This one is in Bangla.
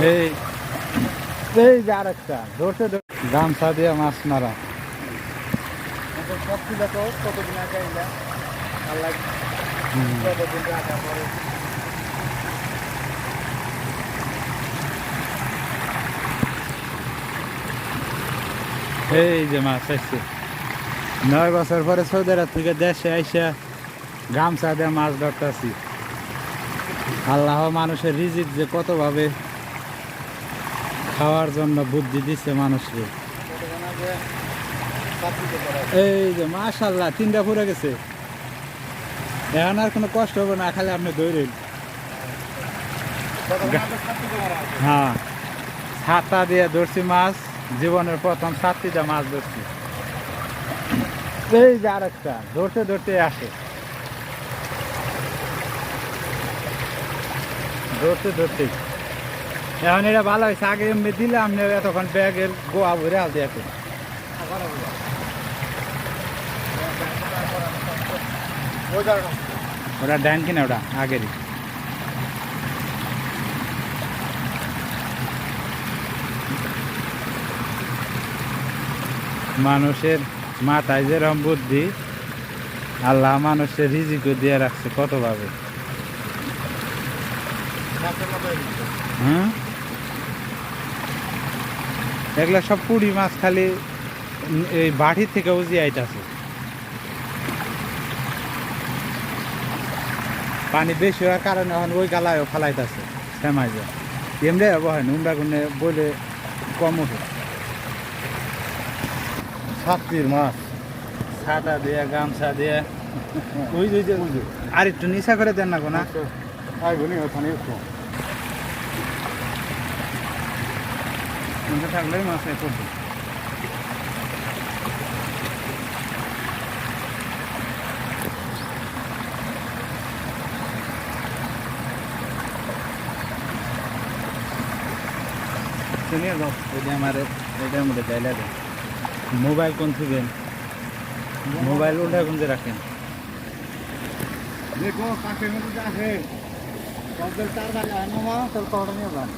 এই এই যে আরেকটা ধরতে গামছা দিয়ে মাছ মারা। কতদিন আগে আল্লাহ কতদিন রাখা পরে এই যে মাছ আসছে 9 বছর পরে সৌদি আরব থেকে দেশে আইসা গামছা দিয়ে মাছ ধরতেছি। আল্লাহ মানুষের রিজিক যে কতভাবে খাওয়ার জন্য বুদ্ধি দিচ্ছে মানুষকে। এই যে মাশাআল্লাহ 3টা পুরে গেছে, এখন আর কোনো কষ্ট হবে না, খালি আপনি দৌড়েন। হ্যাঁ, ছাতা দিয়ে ধরছি মাছ, জীবনের প্রথম ছাত্রীটা মাছ ধরছি। এই যে আরেকটা ধরতে ধরতে আসে, ধরতে ধরতে এখন এটা ভালো হয়েছে। আগে এমনি দিলে আপনি এতক্ষণ ব্যাগের গোয়া ভরে আলতে আছে। ওটা ডাইন কিনা, ওটা আগেরই। মানুষের মাথায় যেরকম বুদ্ধি, আল্লাহ মানুষের রিজিকও দিয়ে রাখছে কতভাবে। হ্যাঁ, এগুলা সব পুরি মাছ, খালি এই বাড়ি থেকে উজি আইতাছে। পানি বেশি হওয়ার কারণে এখন ওই গালায়ও ফালাইতেছে সেমাই যায়। এমনি হয় নুমরা গুনে বলে কম ওঠে। ছাত্রীর মাছ ছাতা দিয়ে গামছা দিয়ে ওই যে আর একটু নিশা করে দেন না কোনা ওখানে থাকলেই মাছ নেই পড়বে। শুনিয়ে যাও, এটা আমার এটার মধ্যে ডাইলা দেন। মোবাইল কোন থুবেন, মোবাইল ওটা কোন যে রাখেন। দেখো কাঠের মধ্যে আছে তার বাজা তোর কটা নিয়ে যান।